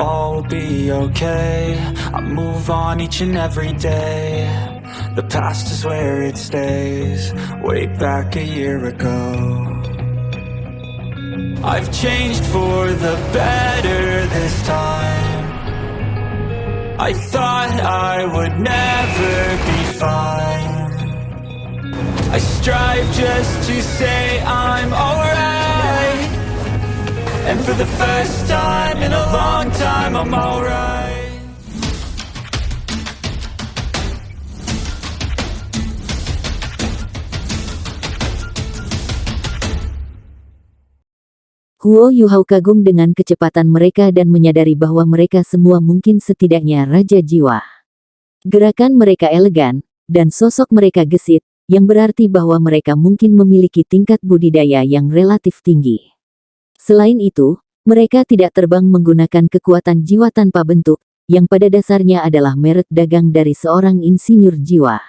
all will be okay. I move on each and every day. The past is where it stays. Way back a year ago, I've changed for the better this time. I thought I would never be fine. I strive just to say I'm alright, and for the first time in a long time I'm alright. Huo Yuhao kagum dengan kecepatan mereka dan menyadari bahwa mereka semua mungkin setidaknya raja jiwa. Gerakan mereka elegan, dan sosok mereka gesit, yang berarti bahwa mereka mungkin memiliki tingkat budidaya yang relatif tinggi. Selain itu, mereka tidak terbang menggunakan kekuatan jiwa tanpa bentuk, yang pada dasarnya adalah merek dagang dari seorang insinyur jiwa.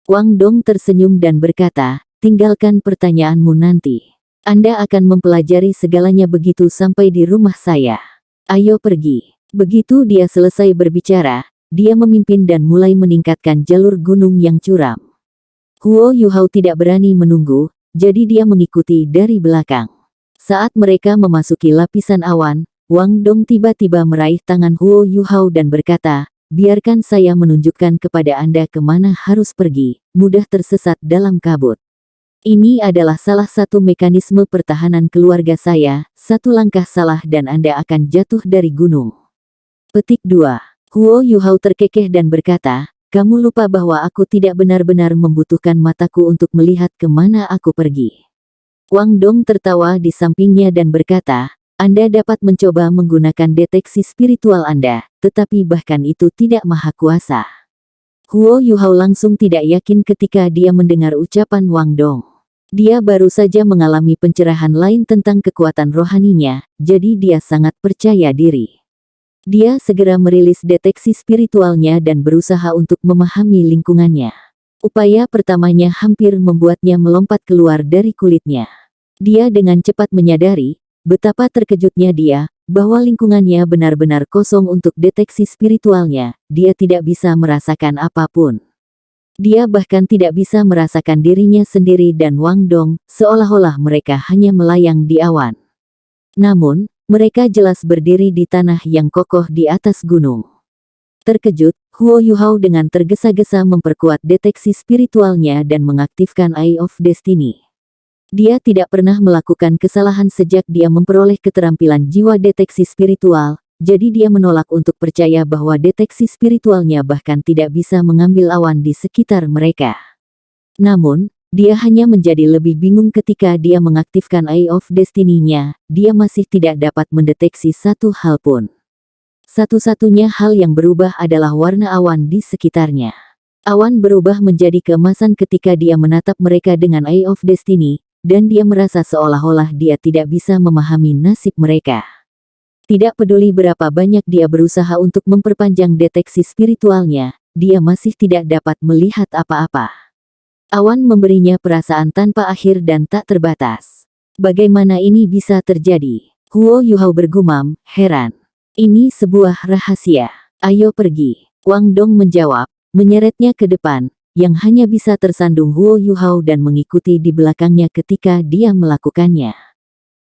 Wang Dong tersenyum dan berkata, tinggalkan pertanyaanmu nanti. Anda akan mempelajari segalanya begitu sampai di rumah saya. Ayo pergi. Begitu dia selesai berbicara, dia memimpin dan mulai meningkatkan jalur gunung yang curam. Huo Yuhao tidak berani menunggu, jadi dia mengikuti dari belakang. Saat mereka memasuki lapisan awan, Wang Dong tiba-tiba meraih tangan Huo Yuhao dan berkata, biarkan saya menunjukkan kepada Anda kemana harus pergi, mudah tersesat dalam kabut. Ini adalah salah satu mekanisme pertahanan keluarga saya, satu langkah salah dan Anda akan jatuh dari gunung. Petik 2. Huo Yuhao terkekeh dan berkata, kamu lupa bahwa aku tidak benar-benar membutuhkan mataku untuk melihat kemana aku pergi. Wang Dong tertawa di sampingnya dan berkata, Anda dapat mencoba menggunakan deteksi spiritual Anda, tetapi bahkan itu tidak maha kuasa. Huo Yuhao langsung tidak yakin ketika dia mendengar ucapan Wang Dong. Dia baru saja mengalami pencerahan lain tentang kekuatan rohaninya, jadi dia sangat percaya diri. Dia segera merilis deteksi spiritualnya dan berusaha untuk memahami lingkungannya. Upaya pertamanya hampir membuatnya melompat keluar dari kulitnya. Dia dengan cepat menyadari, betapa terkejutnya dia, bahwa lingkungannya benar-benar kosong untuk deteksi spiritualnya, dia tidak bisa merasakan apapun. Dia bahkan tidak bisa merasakan dirinya sendiri dan Wang Dong, seolah-olah mereka hanya melayang di awan. Namun, mereka jelas berdiri di tanah yang kokoh di atas gunung. Terkejut, Huo Yuhao dengan tergesa-gesa memperkuat deteksi spiritualnya dan mengaktifkan Eye of Destiny. Dia tidak pernah melakukan kesalahan sejak dia memperoleh keterampilan jiwa deteksi spiritual, jadi dia menolak untuk percaya bahwa deteksi spiritualnya bahkan tidak bisa mengambil awan di sekitar mereka. Namun, dia hanya menjadi lebih bingung ketika dia mengaktifkan Eye of Destiny-nya, dia masih tidak dapat mendeteksi satu hal pun. Satu-satunya hal yang berubah adalah warna awan di sekitarnya. Awan berubah menjadi keemasan ketika dia menatap mereka dengan Eye of Destiny, dan dia merasa seolah-olah dia tidak bisa memahami nasib mereka. Tidak peduli berapa banyak dia berusaha untuk memperpanjang deteksi spiritualnya, dia masih tidak dapat melihat apa-apa. Awan memberinya perasaan tanpa akhir dan tak terbatas. Bagaimana ini bisa terjadi? Huo Yuhao bergumam, heran. Ini sebuah rahasia. Ayo pergi. Wang Dong menjawab, menyeretnya ke depan, yang hanya bisa tersandung Huo Yuhao dan mengikuti di belakangnya ketika dia melakukannya.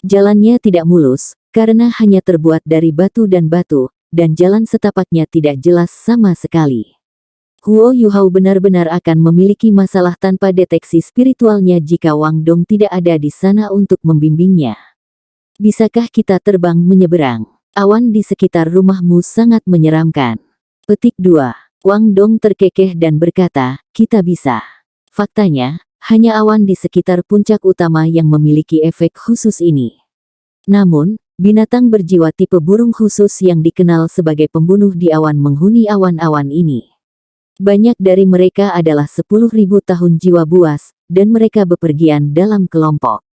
Jalannya tidak mulus, karena hanya terbuat dari batu, dan jalan setapaknya tidak jelas sama sekali. Huo Yuhao benar-benar akan memiliki masalah tanpa deteksi spiritualnya jika Wang Dong tidak ada di sana untuk membimbingnya. Bisakah kita terbang menyeberang? Awan di sekitar rumahmu sangat menyeramkan. Petik 2. Wang Dong terkekeh dan berkata, kita bisa. Faktanya, hanya awan di sekitar puncak utama yang memiliki efek khusus ini. Namun, binatang berjiwa tipe burung khusus yang dikenal sebagai pembunuh di awan menghuni awan-awan ini. Banyak dari mereka adalah 10.000 tahun jiwa buas, dan mereka bepergian dalam kelompok.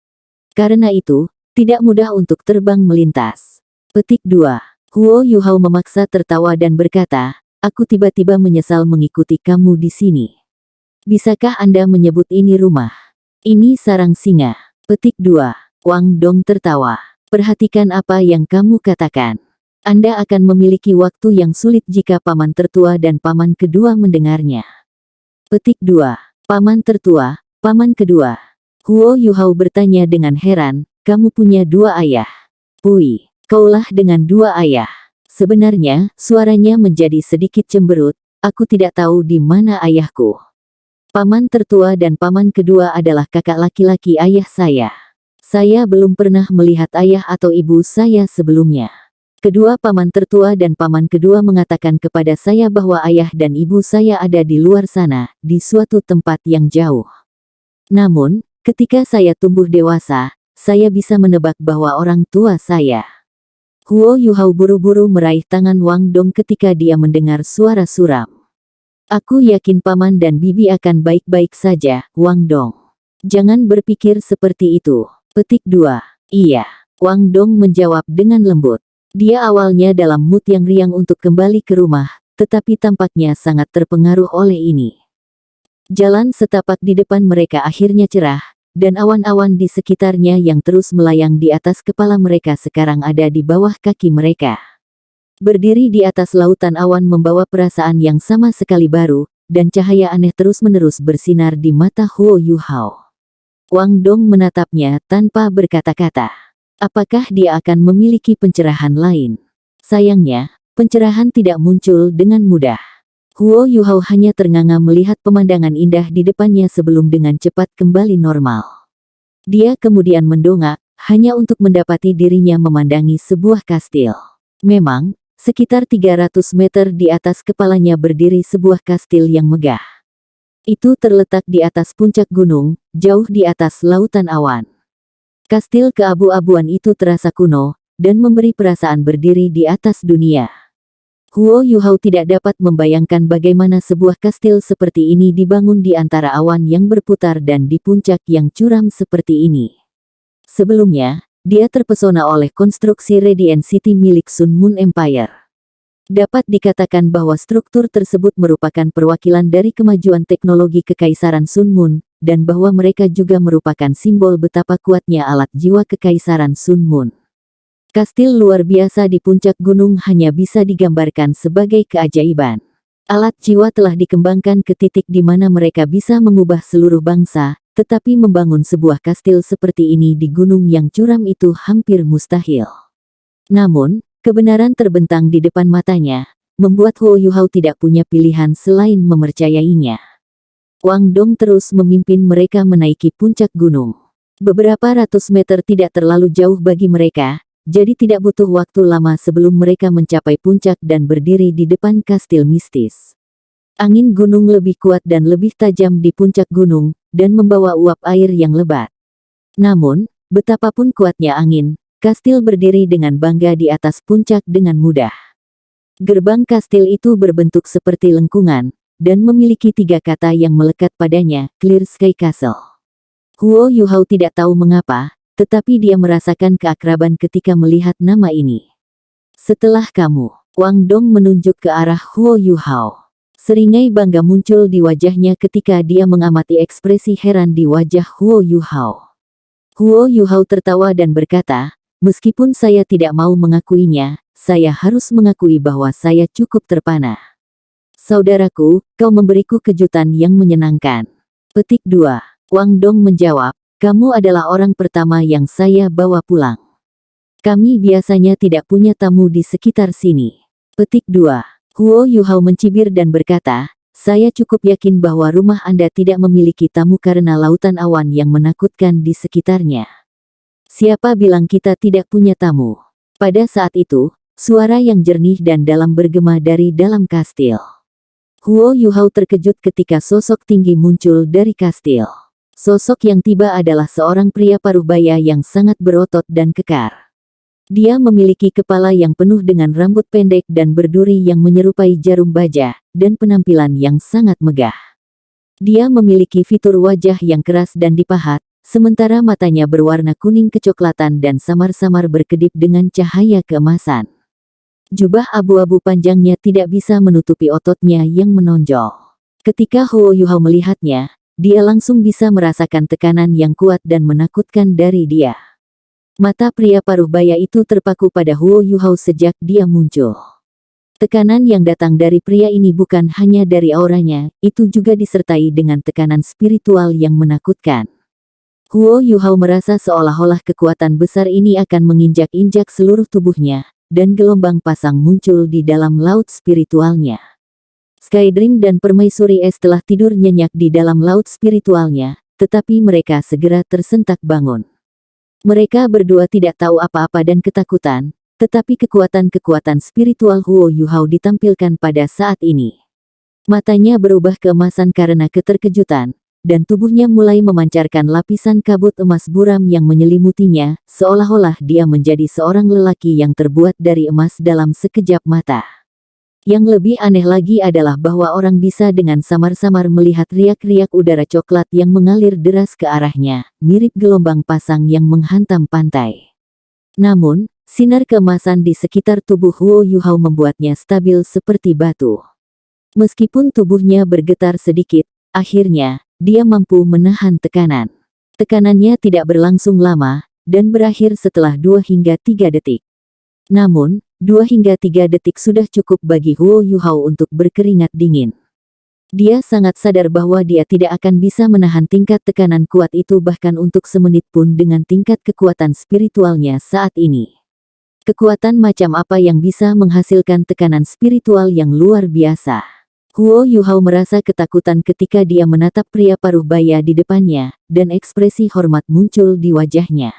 Karena itu, tidak mudah untuk terbang melintas. Petik 2. Huo Yuhao memaksa tertawa dan berkata, aku tiba-tiba menyesal mengikuti kamu di sini. Bisakah Anda menyebut ini rumah? Ini sarang singa. Petik 2. Wang Dong tertawa. Perhatikan apa yang kamu katakan. Anda akan memiliki waktu yang sulit jika paman tertua dan paman kedua mendengarnya. Petik 2. Paman tertua, paman kedua. Huo Yuhao bertanya dengan heran, kamu punya dua ayah? Pui, kaulah dengan dua ayah. Sebenarnya, suaranya menjadi sedikit cemberut, aku tidak tahu di mana ayahku. Paman tertua dan paman kedua adalah kakak laki-laki ayah saya. Saya belum pernah melihat ayah atau ibu saya sebelumnya. Kedua paman tertua dan paman kedua mengatakan kepada saya bahwa ayah dan ibu saya ada di luar sana, di suatu tempat yang jauh. Namun, ketika saya tumbuh dewasa, saya bisa menebak bahwa orang tua saya. Huo Yuhao buru-buru meraih tangan Wang Dong ketika dia mendengar suara suram. Aku yakin paman dan bibi akan baik-baik saja, Wang Dong. Jangan berpikir seperti itu. Petik 2. Iya. Wang Dong menjawab dengan lembut. Dia awalnya dalam mood yang riang untuk kembali ke rumah, tetapi tampaknya sangat terpengaruh oleh ini. Jalan setapak di depan mereka akhirnya cerah, dan awan-awan di sekitarnya yang terus melayang di atas kepala mereka sekarang ada di bawah kaki mereka. Berdiri di atas lautan awan membawa perasaan yang sama sekali baru, dan cahaya aneh terus-menerus bersinar di mata Huo Yuhao. Wang Dong menatapnya tanpa berkata-kata. Apakah dia akan memiliki pencerahan lain? Sayangnya, pencerahan tidak muncul dengan mudah. Huo Yuhao hanya ternganga melihat pemandangan indah di depannya sebelum dengan cepat kembali normal. Dia kemudian mendongak, hanya untuk mendapati dirinya memandangi sebuah kastil. Memang, sekitar 300 meter di atas kepalanya berdiri sebuah kastil yang megah. Itu terletak di atas puncak gunung, jauh di atas lautan awan. Kastil keabu-abuan itu terasa kuno, dan memberi perasaan berdiri di atas dunia. Huo Yuhao tidak dapat membayangkan bagaimana sebuah kastil seperti ini dibangun di antara awan yang berputar dan di puncak yang curam seperti ini. Sebelumnya, dia terpesona oleh konstruksi Radiant City milik Sun Moon Empire. Dapat dikatakan bahwa struktur tersebut merupakan perwakilan dari kemajuan teknologi kekaisaran Sun Moon, dan bahwa mereka juga merupakan simbol betapa kuatnya alat jiwa kekaisaran Sun Moon. Kastil luar biasa di puncak gunung hanya bisa digambarkan sebagai keajaiban. Alat jiwa telah dikembangkan ke titik di mana mereka bisa mengubah seluruh bangsa, tetapi membangun sebuah kastil seperti ini di gunung yang curam itu hampir mustahil. Namun, kebenaran terbentang di depan matanya, membuat Huo Yuhao tidak punya pilihan selain mempercayainya. Wang Dong terus memimpin mereka menaiki puncak gunung. Beberapa ratus meter tidak terlalu jauh bagi mereka, jadi tidak butuh waktu lama sebelum mereka mencapai puncak dan berdiri di depan kastil mistis. Angin gunung lebih kuat dan lebih tajam di puncak gunung, dan membawa uap air yang lebat. Namun, betapapun kuatnya angin, kastil berdiri dengan bangga di atas puncak dengan mudah. Gerbang kastil itu berbentuk seperti lengkungan, dan memiliki 3 kata yang melekat padanya, Clear Sky Castle. Huo Yuhao tidak tahu mengapa, tetapi dia merasakan keakraban ketika melihat nama ini. Setelah kamu, Wang Dong menunjuk ke arah Huo Yuhao. Seringai bangga muncul di wajahnya ketika dia mengamati ekspresi heran di wajah Huo Yuhao. Huo Yuhao tertawa dan berkata, meskipun saya tidak mau mengakuinya, saya harus mengakui bahwa saya cukup terpana. Saudaraku, kau memberiku kejutan yang menyenangkan. Petik 2. Wang Dong menjawab, kamu adalah orang pertama yang saya bawa pulang. Kami biasanya tidak punya tamu di sekitar sini. Petik 2. Huo Yuhao mencibir dan berkata, saya cukup yakin bahwa rumah Anda tidak memiliki tamu karena lautan awan yang menakutkan di sekitarnya. Siapa bilang kita tidak punya tamu? Pada saat itu, suara yang jernih dan dalam bergema dari dalam kastil. Huo Yuhao terkejut ketika sosok tinggi muncul dari kastil. Sosok yang tiba adalah seorang pria paruh baya yang sangat berotot dan kekar. Dia memiliki kepala yang penuh dengan rambut pendek dan berduri yang menyerupai jarum baja, dan penampilan yang sangat megah. Dia memiliki fitur wajah yang keras dan dipahat, sementara matanya berwarna kuning kecoklatan dan samar-samar berkedip dengan cahaya keemasan. Jubah abu-abu panjangnya tidak bisa menutupi ototnya yang menonjol. Ketika Huo Yuhao melihatnya, dia langsung bisa merasakan tekanan yang kuat dan menakutkan dari dia. Mata pria paruh baya itu terpaku pada Huo Yuhao sejak dia muncul. Tekanan yang datang dari pria ini bukan hanya dari auranya, itu juga disertai dengan tekanan spiritual yang menakutkan. Huo Yuhao merasa seolah-olah kekuatan besar ini akan menginjak-injak seluruh tubuhnya, dan gelombang pasang muncul di dalam laut spiritualnya. Skydream dan Permaisuri Es telah tidur nyenyak di dalam laut spiritualnya, tetapi mereka segera tersentak bangun. Mereka berdua tidak tahu apa-apa dan ketakutan, tetapi kekuatan-kekuatan spiritual Huo Yuhao ditampilkan pada saat ini. Matanya berubah keemasan karena keterkejutan, dan tubuhnya mulai memancarkan lapisan kabut emas buram yang menyelimutinya, seolah-olah dia menjadi seorang lelaki yang terbuat dari emas dalam sekejap mata. Yang lebih aneh lagi adalah bahwa orang bisa dengan samar-samar melihat riak-riak udara coklat yang mengalir deras ke arahnya, mirip gelombang pasang yang menghantam pantai. Namun, sinar keemasan di sekitar tubuh Huo Yuhao membuatnya stabil seperti batu. Meskipun tubuhnya bergetar sedikit, akhirnya, dia mampu menahan tekanan. Tekanannya tidak berlangsung lama, dan berakhir setelah 2 hingga 3 detik. Namun, 2 hingga 3 detik sudah cukup bagi Huo Yuhao untuk berkeringat dingin. Dia sangat sadar bahwa dia tidak akan bisa menahan tingkat tekanan kuat itu bahkan untuk semenit pun dengan tingkat kekuatan spiritualnya saat ini. Kekuatan macam apa yang bisa menghasilkan tekanan spiritual yang luar biasa? Huo Yuhao merasa ketakutan ketika dia menatap pria paruh baya di depannya, dan ekspresi hormat muncul di wajahnya.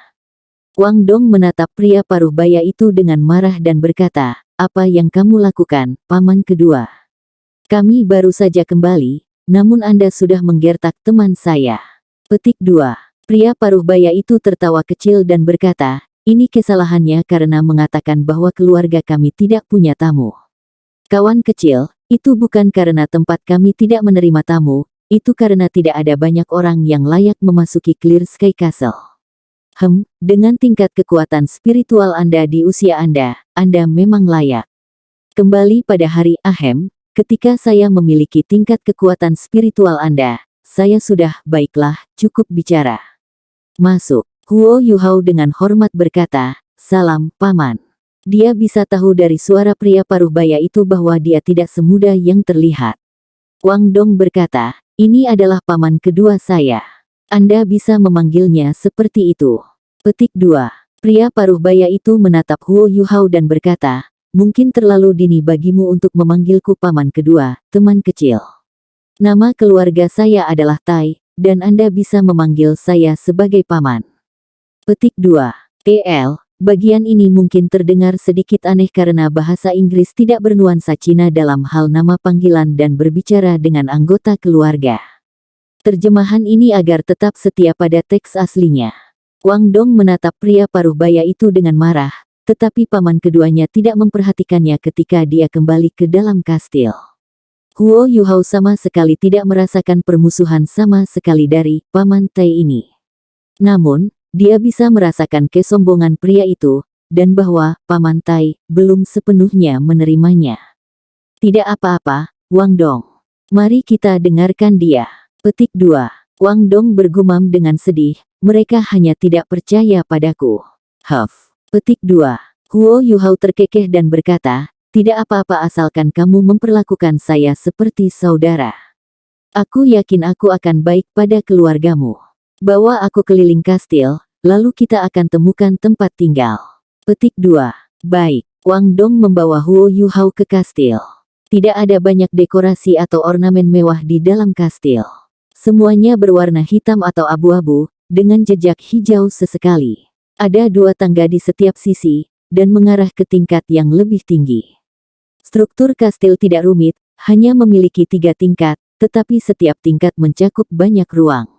Wang Dong menatap pria paruh baya itu dengan marah dan berkata, "Apa yang kamu lakukan, paman kedua? Kami baru saja kembali, namun Anda sudah menggertak teman saya." Petik 2. Pria paruh baya itu tertawa kecil dan berkata, "Ini kesalahannya karena mengatakan bahwa keluarga kami tidak punya tamu. Kawan kecil, itu bukan karena tempat kami tidak menerima tamu, itu karena tidak ada banyak orang yang layak memasuki Clear Sky Castle. Dengan tingkat kekuatan spiritual Anda di usia Anda memang layak. Kembali pada hari Ahem, ketika saya memiliki tingkat kekuatan spiritual Anda, saya sudah, baiklah, cukup bicara. Masuk." Huo Yuhao dengan hormat berkata, "Salam, paman." Dia bisa tahu dari suara pria paruh baya itu bahwa dia tidak semudah yang terlihat. Wang Dong berkata, "Ini adalah paman kedua saya. Anda bisa memanggilnya seperti itu." Petik 2. Pria paruh baya itu menatap Huo Yuhao dan berkata, "Mungkin terlalu dini bagimu untuk memanggilku paman kedua, teman kecil. Nama keluarga saya adalah Tai, dan Anda bisa memanggil saya sebagai paman." Petik 2. TL. Bagian ini mungkin terdengar sedikit aneh karena bahasa Inggris tidak bernuansa Cina dalam hal nama panggilan dan berbicara dengan anggota keluarga. Terjemahan ini agar tetap setia pada teks aslinya. Wang Dong menatap pria paruh baya itu dengan marah, tetapi paman keduanya tidak memperhatikannya ketika dia kembali ke dalam kastil. Huo Yuhao sama sekali tidak merasakan permusuhan sama sekali dari paman Tai ini. Namun, dia bisa merasakan kesombongan pria itu, dan bahwa paman Tai belum sepenuhnya menerimanya. "Tidak apa-apa, Wang Dong. Mari kita dengarkan dia." Petik 2. Wang Dong bergumam dengan sedih, "Mereka hanya tidak percaya padaku." Petik 2. Huo Yuhao terkekeh dan berkata, "Tidak apa-apa asalkan kamu memperlakukan saya seperti saudara. Aku yakin aku akan baik pada keluargamu. Bawa aku keliling kastil, lalu kita akan temukan tempat tinggal." Petik 2. Baik. Wang Dong membawa Huo Yuhao ke kastil. Tidak ada banyak dekorasi atau ornamen mewah di dalam kastil. Semuanya berwarna hitam atau abu-abu, dengan jejak hijau sesekali. Ada 2 tangga di setiap sisi, dan mengarah ke tingkat yang lebih tinggi. Struktur kastil tidak rumit, hanya memiliki 3 tingkat, tetapi setiap tingkat mencakup banyak ruang.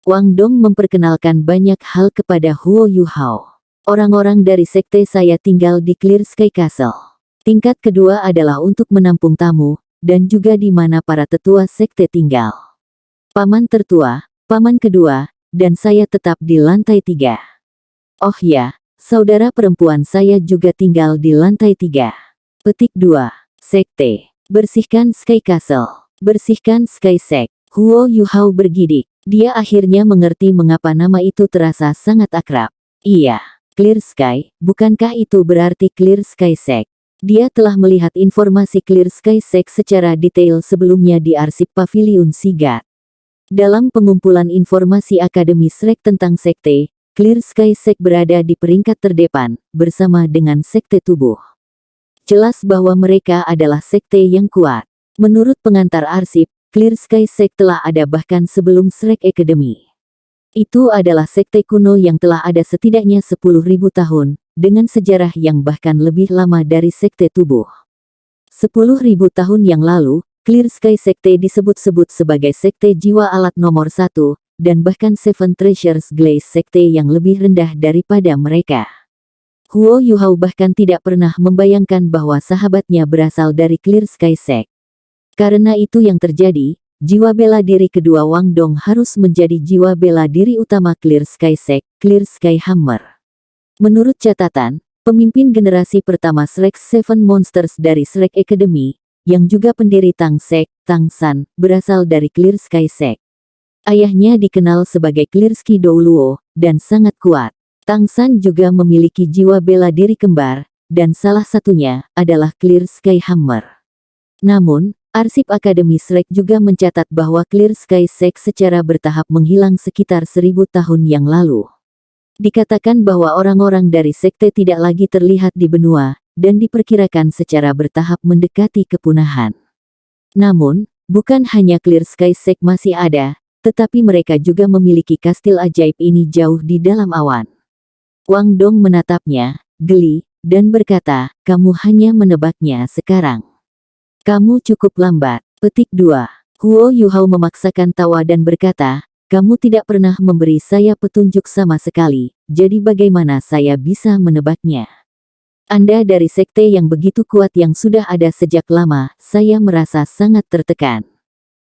Wang Dong memperkenalkan banyak hal kepada Huo Yuhao. "Orang-orang dari sekte saya tinggal di Clear Sky Castle. Tingkat kedua adalah untuk menampung tamu, dan juga di mana para tetua sekte tinggal. Paman tertua, paman kedua, dan saya tetap di lantai 3. Oh ya, saudara perempuan saya juga tinggal di lantai 3. Petik 2. Sekte. Bersihkan Sky Castle. Bersihkan Sky Sect. Huo Yuhao bergidik. Dia akhirnya mengerti mengapa nama itu terasa sangat akrab. Iya. Clear Sky, bukankah itu berarti Clear Sky Sek? Dia telah melihat informasi Clear Sky Sek secara detail sebelumnya di arsip Paviliun Sigat. Dalam pengumpulan informasi Akademi Shrek tentang sekte, Clear Sky Sek berada di peringkat terdepan, bersama dengan sekte tubuh. Jelas bahwa mereka adalah sekte yang kuat. Menurut pengantar arsip, Clear Sky Sek telah ada bahkan sebelum Shrek Academy. Itu adalah sekte kuno yang telah ada setidaknya 10.000 tahun, dengan sejarah yang bahkan lebih lama dari sekte tubuh. 10.000 tahun yang lalu, Clear Sky Sekte disebut-sebut sebagai sekte jiwa alat nomor 1, dan bahkan Seven Treasures Glaze sekte yang lebih rendah daripada mereka. Huo Yuhao bahkan tidak pernah membayangkan bahwa sahabatnya berasal dari Clear Sky Sek. Karena itu yang terjadi, jiwa bela diri kedua Wang Dong harus menjadi jiwa bela diri utama Clear Sky Sek, Clear Sky Hammer. Menurut catatan, pemimpin generasi pertama Shrek Seven Monsters dari Shrek Academy, yang juga pendiri Tang Sek, Tang San, berasal dari Clear Sky Sek. Ayahnya dikenal sebagai Clear Sky Douluo, dan sangat kuat. Tang San juga memiliki jiwa bela diri kembar, dan salah satunya adalah Clear Sky Hammer. Namun, arsip Akademi Shrek juga mencatat bahwa Clear Sky Sek secara bertahap menghilang sekitar 1000 tahun yang lalu. Dikatakan bahwa orang-orang dari sekte tidak lagi terlihat di benua, dan diperkirakan secara bertahap mendekati kepunahan. Namun, bukan hanya Clear Sky Sek masih ada, tetapi mereka juga memiliki kastil ajaib ini jauh di dalam awan. Wang Dong menatapnya, geli, dan berkata, "Kamu hanya menebaknya sekarang. Kamu cukup lambat." Petik 2. Huo Yuhao memaksakan tawa dan berkata, "Kamu tidak pernah memberi saya petunjuk sama sekali, jadi bagaimana saya bisa menebaknya? Anda dari sekte yang begitu kuat yang sudah ada sejak lama, saya merasa sangat tertekan."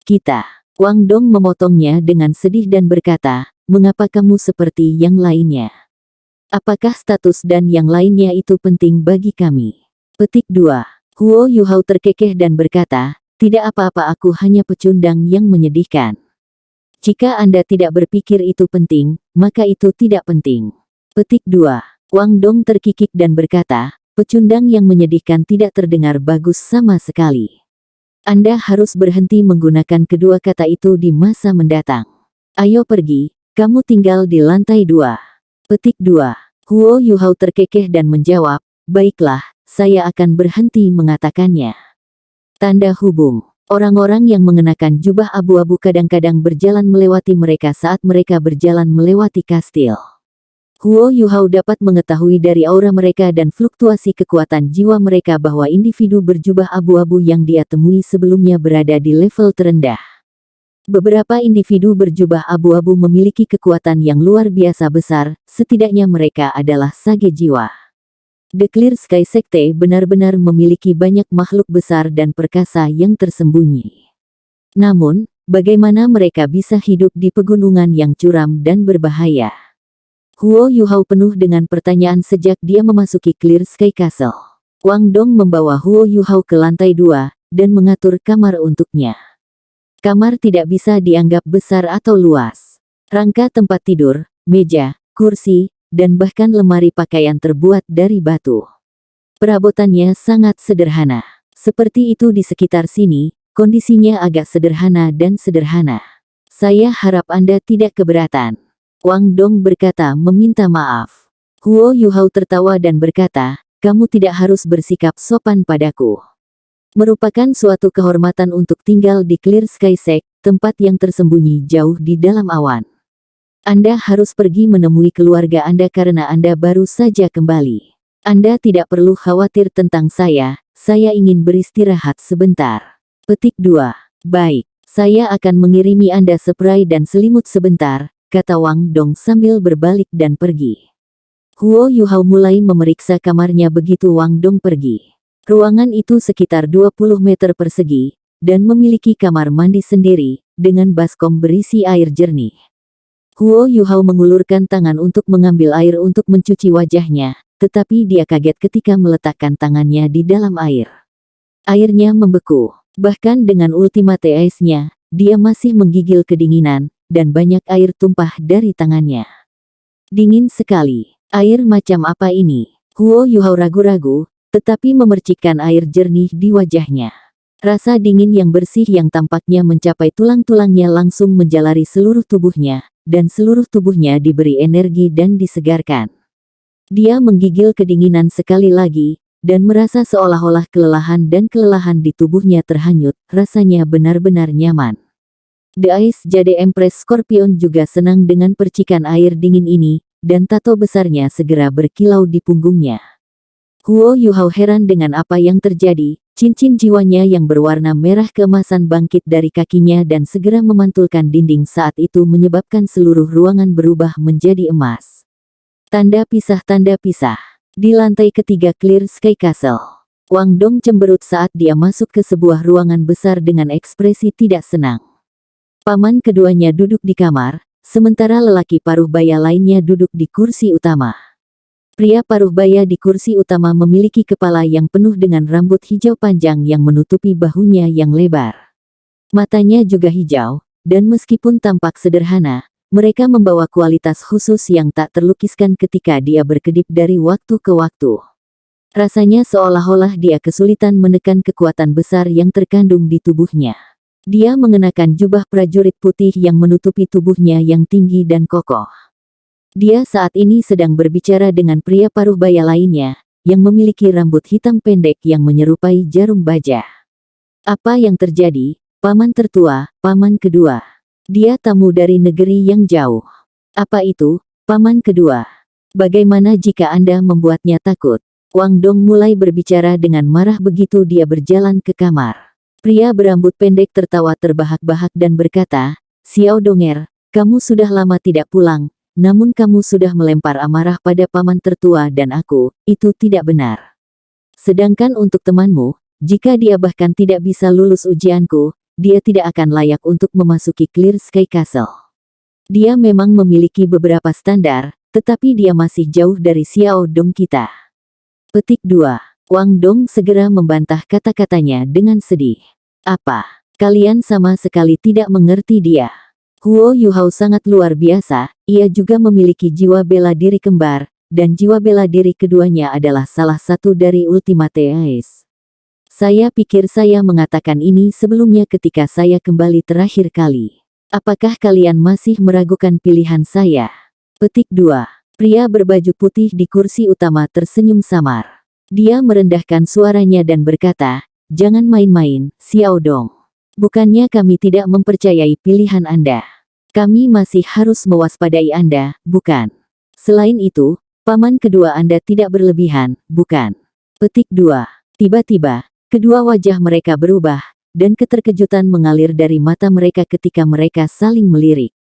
"Kita." Wang Dong memotongnya dengan sedih dan berkata, "Mengapa kamu seperti yang lainnya? Apakah status dan yang lainnya itu penting bagi kami?" Petik 2. Huo Yuhao terkekeh dan berkata, "Tidak apa-apa, aku hanya pecundang yang menyedihkan. Jika Anda tidak berpikir itu penting, maka itu tidak penting." Petik 2. Wang Dong terkikik dan berkata, "Pecundang yang menyedihkan tidak terdengar bagus sama sekali. Anda harus berhenti menggunakan kedua kata itu di masa mendatang. Ayo pergi, kamu tinggal di lantai 2. Petik 2. Huo Yuhao terkekeh dan menjawab, "Baiklah, saya akan berhenti mengatakannya." Tanda hubung. Orang-orang yang mengenakan jubah abu-abu kadang-kadang berjalan melewati mereka saat mereka berjalan melewati kastil. Huo Yuhao dapat mengetahui dari aura mereka dan fluktuasi kekuatan jiwa mereka bahwa individu berjubah abu-abu yang dia temui sebelumnya berada di level terendah. Beberapa individu berjubah abu-abu memiliki kekuatan yang luar biasa besar, setidaknya mereka adalah sage jiwa. The Clear Sky Sekte benar-benar memiliki banyak makhluk besar dan perkasa yang tersembunyi. Namun, bagaimana mereka bisa hidup di pegunungan yang curam dan berbahaya? Huo Yuhao penuh dengan pertanyaan sejak dia memasuki Clear Sky Castle. Wang Dong membawa Huo Yuhao ke lantai 2, dan mengatur kamar untuknya. Kamar tidak bisa dianggap besar atau luas. Rangka tempat tidur, meja, kursi, dan bahkan lemari pakaian terbuat dari batu. Perabotannya sangat sederhana. Seperti itu di sekitar sini, kondisinya agak sederhana dan sederhana. "Saya harap Anda tidak keberatan." Wang Dong berkata meminta maaf. Huo Yuhao tertawa dan berkata, "Kamu tidak harus bersikap sopan padaku. Merupakan suatu kehormatan untuk tinggal di Clear Sky Sek, tempat yang tersembunyi jauh di dalam awan. Anda harus pergi menemui keluarga Anda karena Anda baru saja kembali. Anda tidak perlu khawatir tentang saya ingin beristirahat sebentar." Petik 2. "Baik, saya akan mengirimi Anda spray dan selimut sebentar," kata Wang Dong sambil berbalik dan pergi. Huo Yuhao mulai memeriksa kamarnya begitu Wang Dong pergi. Ruangan itu sekitar 20 meter persegi, dan memiliki kamar mandi sendiri, dengan baskom berisi air jernih. Huo Yuhao mengulurkan tangan untuk mengambil air untuk mencuci wajahnya, tetapi dia kaget ketika meletakkan tangannya di dalam air. Airnya membeku. Bahkan dengan ultimate ice-nya, dia masih menggigil kedinginan, dan banyak air tumpah dari tangannya. Dingin sekali. Air macam apa ini? Huo Yuhao ragu-ragu, tetapi memercikkan air jernih di wajahnya. Rasa dingin yang bersih yang tampaknya mencapai tulang-tulangnya langsung menjalari seluruh tubuhnya, dan seluruh tubuhnya diberi energi dan disegarkan. Dia menggigil kedinginan sekali lagi, dan merasa seolah-olah kelelahan dan kelelahan di tubuhnya terhanyut, rasanya benar-benar nyaman. The Ice Jade Empress Scorpion juga senang dengan percikan air dingin ini, dan tato besarnya segera berkilau di punggungnya. Huo Yuhao heran dengan apa yang terjadi, cincin jiwanya yang berwarna merah keemasan bangkit dari kakinya dan segera memantulkan dinding saat itu menyebabkan seluruh ruangan berubah menjadi emas. Tanda pisah. Di lantai ketiga Clear Sky Castle. Wang Dong cemberut saat dia masuk ke sebuah ruangan besar dengan ekspresi tidak senang. Paman keduanya duduk di kamar, sementara lelaki paruh baya lainnya duduk di kursi utama. Pria paruh baya di kursi utama memiliki kepala yang penuh dengan rambut hijau panjang yang menutupi bahunya yang lebar. Matanya juga hijau, dan meskipun tampak sederhana, mereka membawa kualitas khusus yang tak terlukiskan ketika dia berkedip dari waktu ke waktu. Rasanya seolah-olah dia kesulitan menekan kekuatan besar yang terkandung di tubuhnya. Dia mengenakan jubah prajurit putih yang menutupi tubuhnya yang tinggi dan kokoh. Dia saat ini sedang berbicara dengan pria paruh baya lainnya, yang memiliki rambut hitam pendek yang menyerupai jarum baja. Apa yang terjadi, paman tertua, paman kedua? Dia tamu dari negeri yang jauh. Apa itu, paman kedua? Bagaimana jika Anda membuatnya takut? Wang Dong mulai berbicara dengan marah begitu dia berjalan ke kamar. Pria berambut pendek tertawa terbahak-bahak dan berkata, "Xiao Donger, kamu sudah lama tidak pulang, namun kamu sudah melempar amarah pada paman tertua dan aku, itu tidak benar. Sedangkan untuk temanmu, jika dia bahkan tidak bisa lulus ujianku, dia tidak akan layak untuk memasuki Clear Sky Castle. Dia memang memiliki beberapa standar, tetapi dia masih jauh dari Xiao Dong kita." Petik 2. Wang Dong segera membantah kata-katanya dengan sedih. Apa? Kalian sama sekali tidak mengerti dia. Huo Yuhao sangat luar biasa, ia juga memiliki jiwa bela diri kembar, dan jiwa bela diri keduanya adalah salah satu dari Ultimate Ace. Saya pikir saya mengatakan ini sebelumnya ketika saya kembali terakhir kali. Apakah kalian masih meragukan pilihan saya? Petik 2. Pria berbaju putih di kursi utama tersenyum samar. Dia merendahkan suaranya dan berkata, "Jangan main-main, Xiao Dong. Bukannya kami tidak mempercayai pilihan Anda. Kami masih harus mewaspadai Anda, bukan? Selain itu, paman kedua Anda tidak berlebihan, bukan?" Petik 2. Tiba-tiba, kedua wajah mereka berubah, dan keterkejutan mengalir dari mata mereka ketika mereka saling melirik.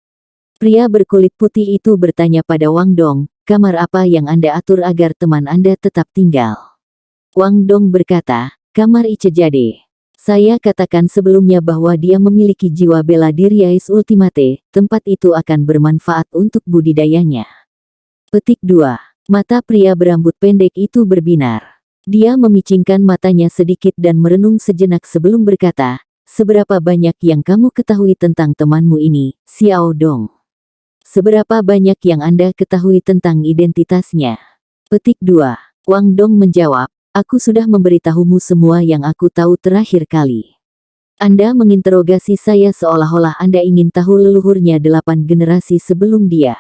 Pria berkulit putih itu bertanya pada Wang Dong, "Kamar apa yang Anda atur agar teman Anda tetap tinggal?" Wang Dong berkata, "Kamar Ice Jade. Saya katakan sebelumnya bahwa dia memiliki jiwa bela diri Ace Ultimate, tempat itu akan bermanfaat untuk budidayanya." Petik 2. Mata pria berambut pendek itu berbinar. Dia memicingkan matanya sedikit dan merenung sejenak sebelum berkata, "Seberapa banyak yang kamu ketahui tentang temanmu ini, Xiao Dong? Seberapa banyak yang Anda ketahui tentang identitasnya?" Petik 2. Wang Dong menjawab, "Aku sudah memberitahumu semua yang aku tahu terakhir kali. Anda menginterogasi saya seolah-olah Anda ingin tahu leluhurnya 8 generasi sebelum dia.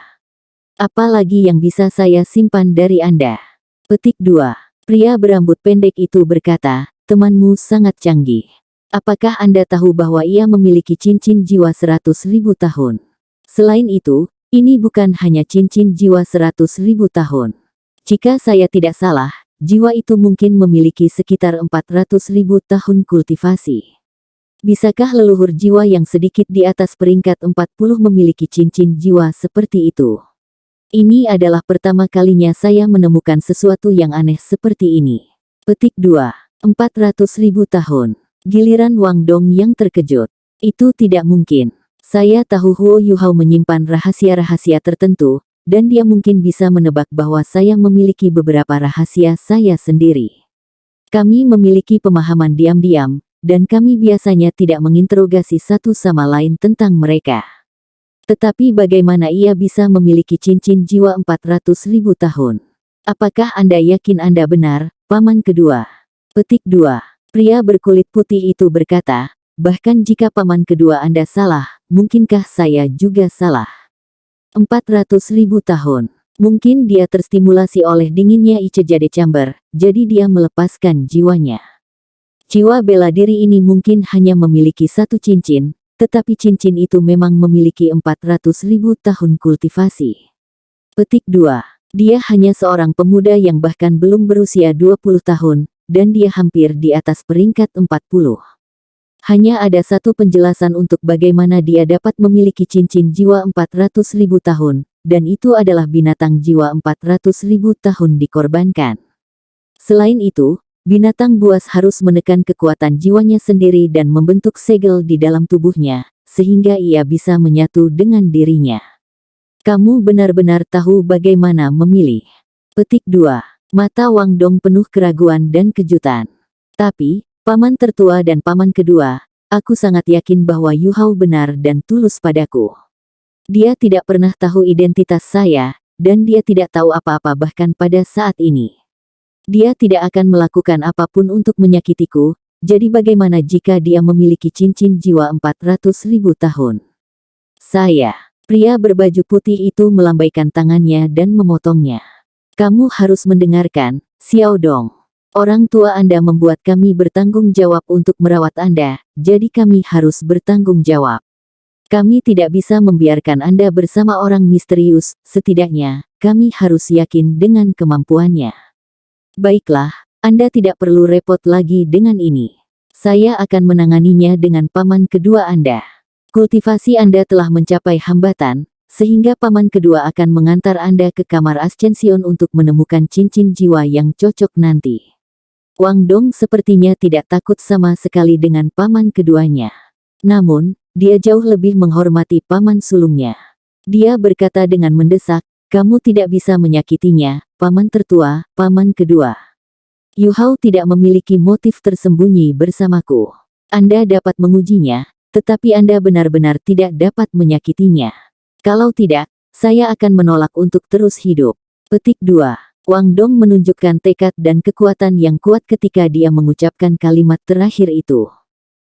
Apa lagi yang bisa saya simpan dari Anda?" Petik 2. Pria berambut pendek itu berkata, "Temanmu sangat canggih. Apakah Anda tahu bahwa ia memiliki cincin jiwa 100.000 tahun? Selain itu, ini bukan hanya cincin jiwa 100.000 tahun. Jika saya tidak salah, jiwa itu mungkin memiliki sekitar 400.000 tahun kultivasi. Bisakah leluhur jiwa yang sedikit di atas peringkat 40 memiliki cincin jiwa seperti itu? Ini adalah pertama kalinya saya menemukan sesuatu yang aneh seperti ini." Petik 2. 400.000 tahun. Giliran Wang Dong yang terkejut. "Itu tidak mungkin. Saya tahu Huo Yuhao menyimpan rahasia-rahasia tertentu, dan dia mungkin bisa menebak bahwa saya memiliki beberapa rahasia saya sendiri. Kami memiliki pemahaman diam-diam, dan kami biasanya tidak menginterogasi satu sama lain tentang mereka. Tetapi bagaimana ia bisa memiliki cincin jiwa 400.000 tahun? Apakah Anda yakin Anda benar, Paman kedua? Petik 2. Pria berkulit putih itu berkata, bahkan jika Paman kedua Anda salah, mungkinkah saya juga salah? 400.000 tahun. Mungkin dia terstimulasi oleh dinginnya Icejade Chamber, jadi dia melepaskan jiwanya. Jiwa bela diri ini mungkin hanya memiliki satu cincin, tetapi cincin itu memang memiliki 400.000 tahun kultivasi. Petik 2. Dia hanya seorang pemuda yang bahkan belum berusia 20 tahun, dan dia hampir di atas peringkat 40. Hanya ada satu penjelasan untuk bagaimana dia dapat memiliki cincin jiwa 400.000 tahun, dan itu adalah binatang jiwa 400.000 tahun dikorbankan. Selain itu, binatang buas harus menekan kekuatan jiwanya sendiri dan membentuk segel di dalam tubuhnya, sehingga ia bisa menyatu dengan dirinya. Kamu benar-benar tahu bagaimana memilih. Petik 2. Mata Wang Dong penuh keraguan dan kejutan. Tapi, Paman tertua dan Paman kedua, aku sangat yakin bahwa Yu Hao benar dan tulus padaku. Dia tidak pernah tahu identitas saya, dan dia tidak tahu apa-apa bahkan pada saat ini. Dia tidak akan melakukan apapun untuk menyakitiku, jadi bagaimana jika dia memiliki cincin jiwa 400.000 tahun? Pria berbaju putih itu melambaikan tangannya dan memotongnya. Kamu harus mendengarkan, Xiao Dong. Orang tua Anda membuat kami bertanggung jawab untuk merawat Anda, jadi kami harus bertanggung jawab. Kami tidak bisa membiarkan Anda bersama orang misterius, setidaknya, kami harus yakin dengan kemampuannya. Baiklah, Anda tidak perlu repot lagi dengan ini. Saya akan menanganinya dengan Paman kedua Anda. Kultivasi Anda telah mencapai hambatan, sehingga Paman kedua akan mengantar Anda ke kamar Ascension untuk menemukan cincin jiwa yang cocok nanti. Wang Dong sepertinya tidak takut sama sekali dengan Paman keduanya. Namun, dia jauh lebih menghormati Paman sulungnya. Dia berkata dengan mendesak, kamu tidak bisa menyakitinya, Paman tertua, Paman kedua. Yu Hao tidak memiliki motif tersembunyi bersamaku. Anda dapat mengujinya, tetapi Anda benar-benar tidak dapat menyakitinya. Kalau tidak, saya akan menolak untuk terus hidup. Petik 2. Wang Dong menunjukkan tekad dan kekuatan yang kuat ketika dia mengucapkan kalimat terakhir itu.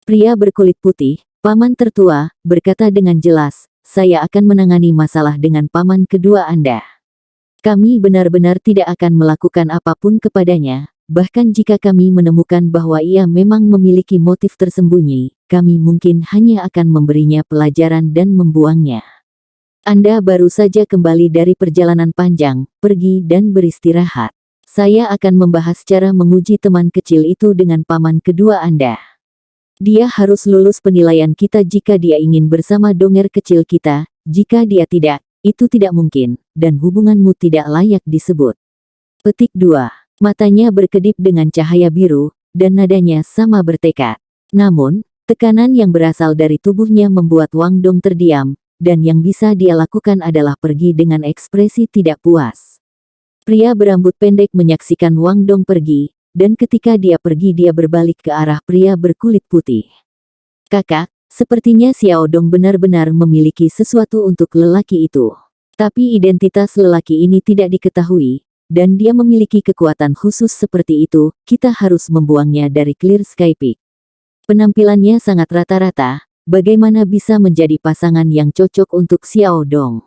Pria berkulit putih, Paman tertua, berkata dengan jelas, saya akan menangani masalah dengan Paman kedua Anda. Kami benar-benar tidak akan melakukan apapun kepadanya. Bahkan jika kami menemukan bahwa ia memang memiliki motif tersembunyi, kami mungkin hanya akan memberinya pelajaran dan membuangnya. Anda baru saja kembali dari perjalanan panjang, pergi dan beristirahat. Saya akan membahas cara menguji teman kecil itu dengan Paman kedua Anda. Dia harus lulus penilaian kita jika dia ingin bersama donger kecil kita, jika dia tidak, itu tidak mungkin, dan hubunganmu tidak layak disebut. Petik 2. Matanya berkedip dengan cahaya biru, dan nadanya sama bertekad. Namun, tekanan yang berasal dari tubuhnya membuat Wang Dong terdiam, dan yang bisa dia lakukan adalah pergi dengan ekspresi tidak puas. Pria berambut pendek menyaksikan Wang Dong pergi, dan ketika dia pergi dia berbalik ke arah pria berkulit putih. Kakak, sepertinya Xiao Dong benar-benar memiliki sesuatu untuk lelaki itu. Tapi identitas lelaki ini tidak diketahui, dan dia memiliki kekuatan khusus seperti itu, kita harus membuangnya dari Clear Sky Peak. Penampilannya sangat rata-rata, bagaimana bisa menjadi pasangan yang cocok untuk Xiao Dong?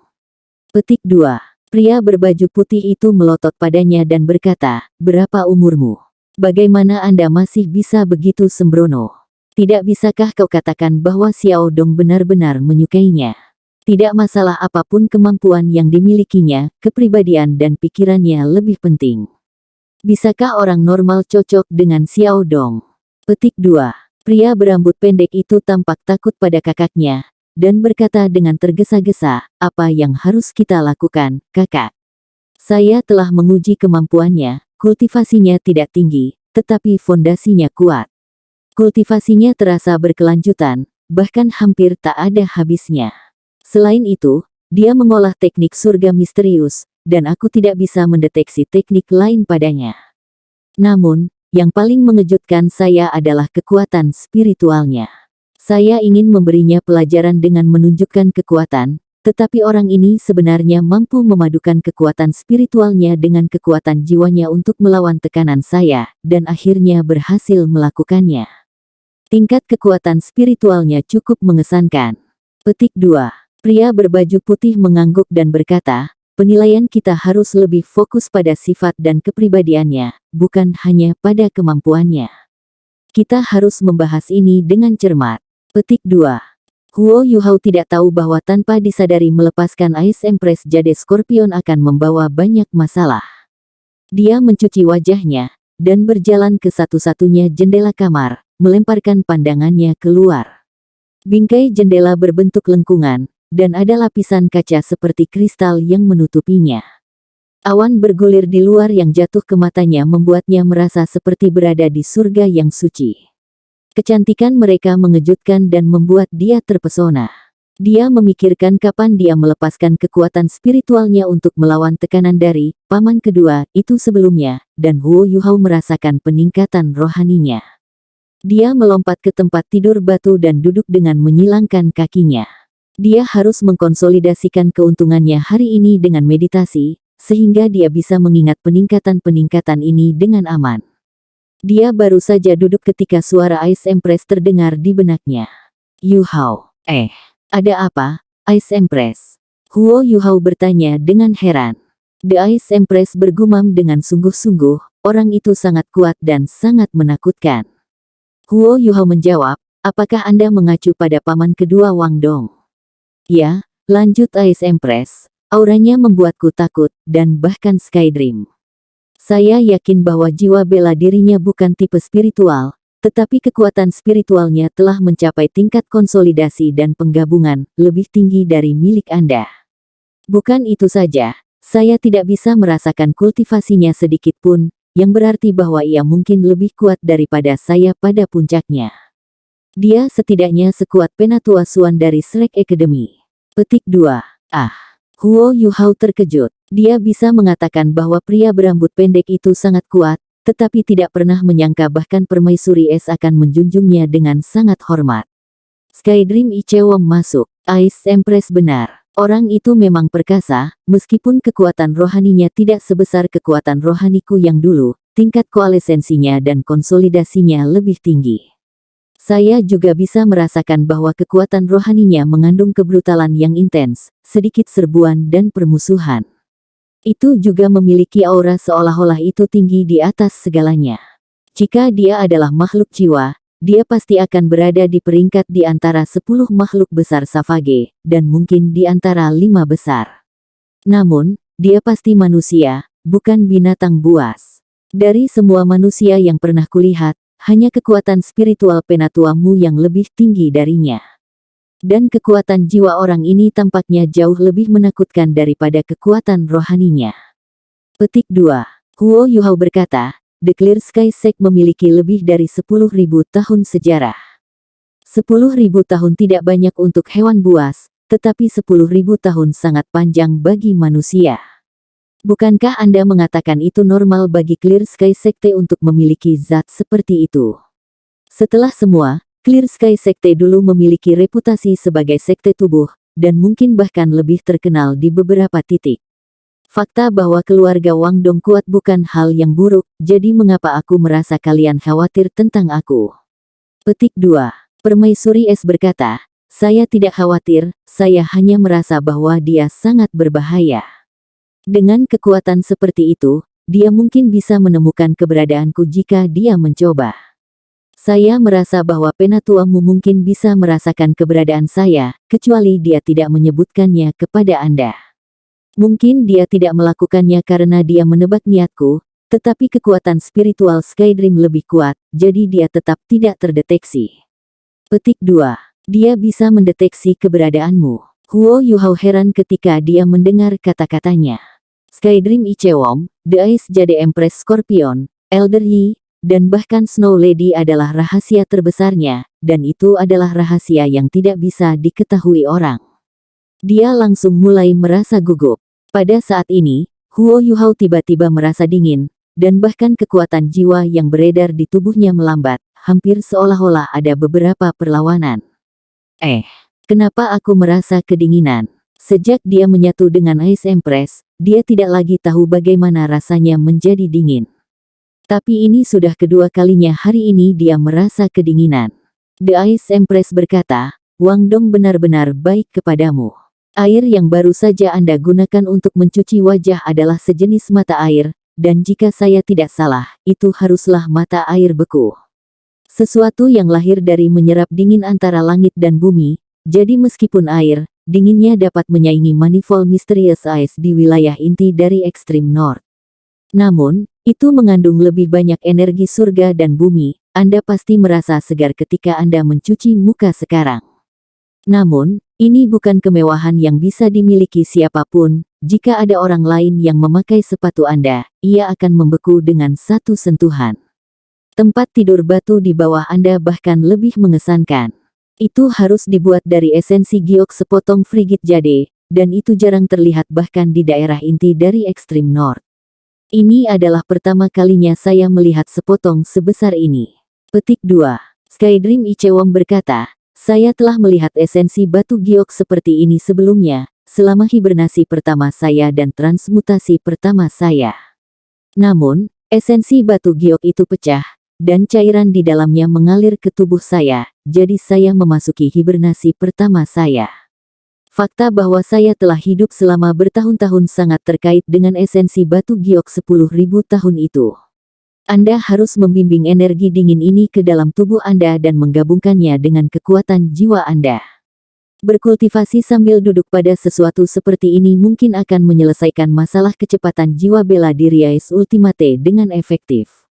Petik 2. Pria berbaju putih itu melotot padanya dan berkata, berapa umurmu? Bagaimana Anda masih bisa begitu sembrono? Tidak bisakah kau katakan bahwa Xiao Dong benar-benar menyukainya? Tidak masalah apapun kemampuan yang dimilikinya, kepribadian dan pikirannya lebih penting. Bisakah orang normal cocok dengan Xiao Dong? Petik 2. Pria berambut pendek itu tampak takut pada kakaknya, dan berkata dengan tergesa-gesa, apa yang harus kita lakukan, kakak? Saya telah menguji kemampuannya, kultivasinya tidak tinggi, tetapi fondasinya kuat. Kultivasinya terasa berkelanjutan, bahkan hampir tak ada habisnya. Selain itu, dia mengolah teknik surga misterius, dan aku tidak bisa mendeteksi teknik lain padanya. Namun, yang paling mengejutkan saya adalah kekuatan spiritualnya. Saya ingin memberinya pelajaran dengan menunjukkan kekuatan, tetapi orang ini sebenarnya mampu memadukan kekuatan spiritualnya dengan kekuatan jiwanya untuk melawan tekanan saya, dan akhirnya berhasil melakukannya. Tingkat kekuatan spiritualnya cukup mengesankan. Petik 2. Pria berbaju putih mengangguk dan berkata, penilaian kita harus lebih fokus pada sifat dan kepribadiannya, bukan hanya pada kemampuannya. Kita harus membahas ini dengan cermat. Petik 2. Huo Yuhao tidak tahu bahwa tanpa disadari melepaskan Ice Empress Jade Scorpion akan membawa banyak masalah. Dia mencuci wajahnya, dan berjalan ke satu-satunya jendela kamar, melemparkan pandangannya keluar. Bingkai jendela berbentuk lengkungan, dan ada lapisan kaca seperti kristal yang menutupinya. Awan bergulir di luar yang jatuh ke matanya membuatnya merasa seperti berada di surga yang suci. Kecantikan mereka mengejutkan dan membuat dia terpesona. Dia memikirkan kapan dia melepaskan kekuatan spiritualnya untuk melawan tekanan dari paman kedua itu sebelumnya, dan Huo Yuhao merasakan peningkatan rohaninya. Dia melompat ke tempat tidur batu dan duduk dengan menyilangkan kakinya. Dia harus mengkonsolidasikan keuntungannya hari ini dengan meditasi, sehingga dia bisa mengingat peningkatan-peningkatan ini dengan aman. Dia baru saja duduk ketika suara Ice Empress terdengar di benaknya. Yuhao, ada apa, Ice Empress? Huo Yuhao bertanya dengan heran. The Ice Empress bergumam dengan sungguh-sungguh, orang itu sangat kuat dan sangat menakutkan. Huo Yuhao menjawab, apakah Anda mengacu pada paman kedua Wang Dong? Ya, lanjut Ice Empress, auranya membuatku takut, dan bahkan Skydream. Saya yakin bahwa jiwa bela dirinya bukan tipe spiritual, tetapi kekuatan spiritualnya telah mencapai tingkat konsolidasi dan penggabungan lebih tinggi dari milik Anda. Bukan itu saja, saya tidak bisa merasakan kultivasinya sedikit pun, yang berarti bahwa ia mungkin lebih kuat daripada saya pada puncaknya. Dia setidaknya sekuat Penatua Suan dari Shrek Academy. Petik 2. Huo Yuhao terkejut. Dia bisa mengatakan bahwa pria berambut pendek itu sangat kuat, tetapi tidak pernah menyangka bahkan Permaisuri Es akan menjunjungnya dengan sangat hormat. Skydream Ichewon masuk. Ice Empress benar. Orang itu memang perkasa, meskipun kekuatan rohaninya tidak sebesar kekuatan rohaniku yang dulu, tingkat koalesensinya dan konsolidasinya lebih tinggi. Saya juga bisa merasakan bahwa kekuatan rohaninya mengandung kebrutalan yang intens, sedikit serbuan dan permusuhan. Itu juga memiliki aura seolah-olah itu tinggi di atas segalanya. Jika dia adalah makhluk jiwa, dia pasti akan berada di peringkat di antara 10 makhluk besar Savage, dan mungkin di antara 5 besar. Namun, dia pasti manusia, bukan binatang buas. Dari semua manusia yang pernah kulihat, hanya kekuatan spiritual Penatuamu yang lebih tinggi darinya. Dan kekuatan jiwa orang ini tampaknya jauh lebih menakutkan daripada kekuatan rohaninya. Petik 2. Huo Yuhao berkata, The Clear Sky Sect memiliki lebih dari 10.000 tahun sejarah. 10.000 tahun tidak banyak untuk hewan buas, tetapi 10.000 tahun sangat panjang bagi manusia. Bukankah Anda mengatakan itu normal bagi Clear Sky Sekte untuk memiliki zat seperti itu? Setelah semua, Clear Sky Sekte dulu memiliki reputasi sebagai sekte tubuh, dan mungkin bahkan lebih terkenal di beberapa titik. Fakta bahwa keluarga Wang Dong kuat bukan hal yang buruk, jadi mengapa aku merasa kalian khawatir tentang aku? Petik 2. Permaisuri Es berkata, saya tidak khawatir, saya hanya merasa bahwa dia sangat berbahaya. Dengan kekuatan seperti itu, dia mungkin bisa menemukan keberadaanku jika dia mencoba. Saya merasa bahwa Penatuamu mungkin bisa merasakan keberadaan saya, kecuali dia tidak menyebutkannya kepada Anda. Mungkin dia tidak melakukannya karena dia menebak niatku, tetapi kekuatan spiritual Skydream lebih kuat, jadi dia tetap tidak terdeteksi. Petik 2. Dia bisa mendeteksi keberadaanmu. Huo Yuhao heran ketika dia mendengar kata-katanya. Skydream Ichewon, The Ice Jade Empress Scorpion, Elder Yi, dan bahkan Snow Lady adalah rahasia terbesarnya, dan itu adalah rahasia yang tidak bisa diketahui orang. Dia langsung mulai merasa gugup. Pada saat ini, Huo Yuhao tiba-tiba merasa dingin, dan bahkan kekuatan jiwa yang beredar di tubuhnya melambat, hampir seolah-olah ada beberapa perlawanan. Kenapa aku merasa kedinginan? Sejak dia menyatu dengan Ice Empress, dia tidak lagi tahu bagaimana rasanya menjadi dingin. Tapi ini sudah kedua kalinya hari ini dia merasa kedinginan. The Ice Empress berkata, Wang Dong benar-benar baik kepadamu. Air yang baru saja Anda gunakan untuk mencuci wajah adalah sejenis mata air, dan jika saya tidak salah, itu haruslah mata air beku. Sesuatu yang lahir dari menyerap dingin antara langit dan bumi, jadi meskipun air, dinginnya dapat menyaingi Manifold Mysterious Ice di wilayah inti dari ekstrim North. Namun, itu mengandung lebih banyak energi surga dan bumi. Anda pasti merasa segar ketika Anda mencuci muka sekarang. Namun, ini bukan kemewahan yang bisa dimiliki siapapun. Jika ada orang lain yang memakai sepatu Anda, ia akan membeku dengan satu sentuhan. Tempat tidur batu di bawah Anda bahkan lebih mengesankan. Itu harus dibuat dari esensi giok sepotong frigid jade, dan itu jarang terlihat bahkan di daerah inti dari ekstrim North. Ini adalah pertama kalinya saya melihat sepotong sebesar ini. Petik 2. Skydream Ichewon berkata, saya telah melihat esensi batu giok seperti ini sebelumnya, selama hibernasi pertama saya dan transmutasi pertama saya. Namun, esensi batu giok itu pecah, dan cairan di dalamnya mengalir ke tubuh saya, jadi saya memasuki hibernasi pertama saya. Fakta bahwa saya telah hidup selama bertahun-tahun sangat terkait dengan esensi batu giok 10.000 tahun itu. Anda harus membimbing energi dingin ini ke dalam tubuh Anda dan menggabungkannya dengan kekuatan jiwa Anda. Berkultivasi sambil duduk pada sesuatu seperti ini mungkin akan menyelesaikan masalah kecepatan jiwa bela diri Ice Ultimate dengan efektif.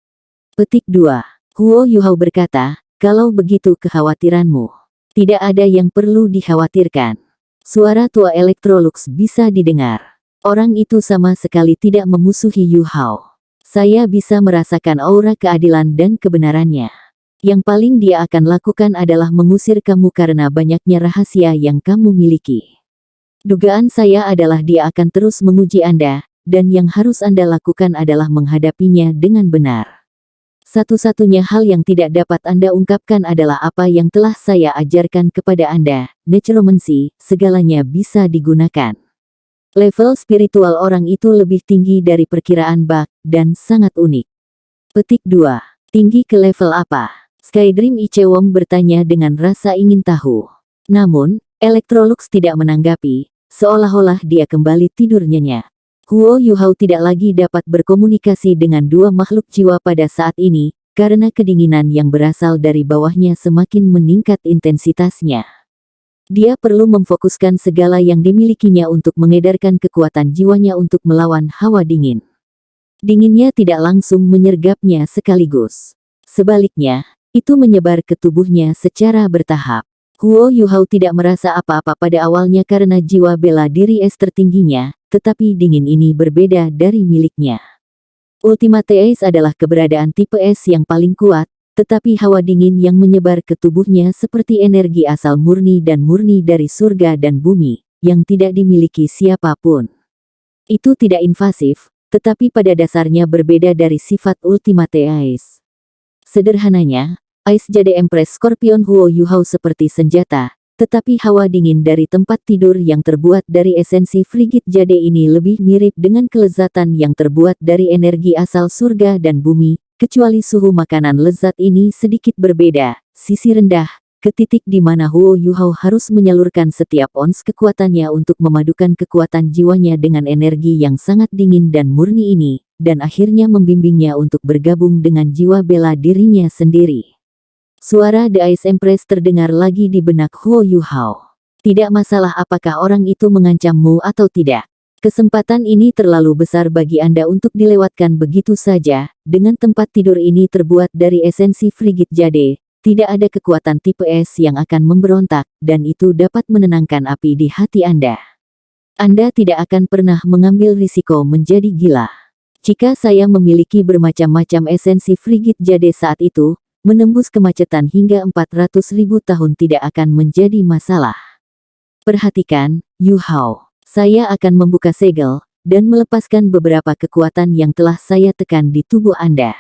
Petik 2. Huo Yuhao berkata, kalau begitu kekhawatiranmu. Tidak ada yang perlu dikhawatirkan. Suara tua Electrolux bisa didengar. Orang itu sama sekali tidak memusuhi Yuhao. Saya bisa merasakan aura keadilan dan kebenarannya. Yang paling dia akan lakukan adalah mengusir kamu karena banyaknya rahasia yang kamu miliki. Dugaan saya adalah dia akan terus menguji Anda, dan yang harus Anda lakukan adalah menghadapinya dengan benar. Satu-satunya hal yang tidak dapat Anda ungkapkan adalah apa yang telah saya ajarkan kepada Anda, Necromancy, segalanya bisa digunakan. Level spiritual orang itu lebih tinggi dari perkiraan Bak, dan sangat unik. Petik 2. Tinggi ke level apa? Skydream Ichewon bertanya dengan rasa ingin tahu. Namun, Electrolux tidak menanggapi, seolah-olah dia kembali tidur nyenyak. Huo Yuhao tidak lagi dapat berkomunikasi dengan dua makhluk jiwa pada saat ini, karena kedinginan yang berasal dari bawahnya semakin meningkat intensitasnya. Dia perlu memfokuskan segala yang dimilikinya untuk mengedarkan kekuatan jiwanya untuk melawan hawa dingin. Dinginnya tidak langsung menyergapnya sekaligus. Sebaliknya, itu menyebar ke tubuhnya secara bertahap. Huo Yuhao tidak merasa apa-apa pada awalnya karena jiwa bela diri es tertingginya, tetapi dingin ini berbeda dari miliknya. Ultimate Ace adalah keberadaan tipe es yang paling kuat, tetapi hawa dingin yang menyebar ke tubuhnya seperti energi asal murni dan murni dari surga dan bumi, yang tidak dimiliki siapapun. Itu tidak invasif, tetapi pada dasarnya berbeda dari sifat Ultimate Ace. Sederhananya, Ice Jade Empress Scorpion Huo Yuhao seperti senjata, tetapi hawa dingin dari tempat tidur yang terbuat dari esensi frigid jade ini lebih mirip dengan kelezatan yang terbuat dari energi asal surga dan bumi, kecuali suhu makanan lezat ini sedikit berbeda, sisi rendah, ke titik di mana Huo Yuhao harus menyalurkan setiap ons kekuatannya untuk memadukan kekuatan jiwanya dengan energi yang sangat dingin dan murni ini, dan akhirnya membimbingnya untuk bergabung dengan jiwa bela dirinya sendiri. Suara The Ice Empress terdengar lagi di benak Huo Yuhao. Tidak masalah apakah orang itu mengancammu atau tidak. Kesempatan ini terlalu besar bagi Anda untuk dilewatkan begitu saja. Dengan tempat tidur ini terbuat dari esensi frigid jade, tidak ada kekuatan tipe es yang akan memberontak, dan itu dapat menenangkan api di hati Anda. Anda tidak akan pernah mengambil risiko menjadi gila. Jika saya memiliki bermacam-macam esensi frigid jade saat itu, menembus kemacetan hingga 400.000 tahun tidak akan menjadi masalah. Perhatikan, Yuhao. Saya akan membuka segel, dan melepaskan beberapa kekuatan yang telah saya tekan di tubuh Anda.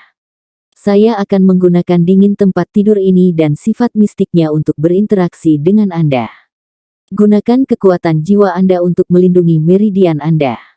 Saya akan menggunakan dingin tempat tidur ini dan sifat mistiknya untuk berinteraksi dengan Anda. Gunakan kekuatan jiwa Anda untuk melindungi meridian Anda.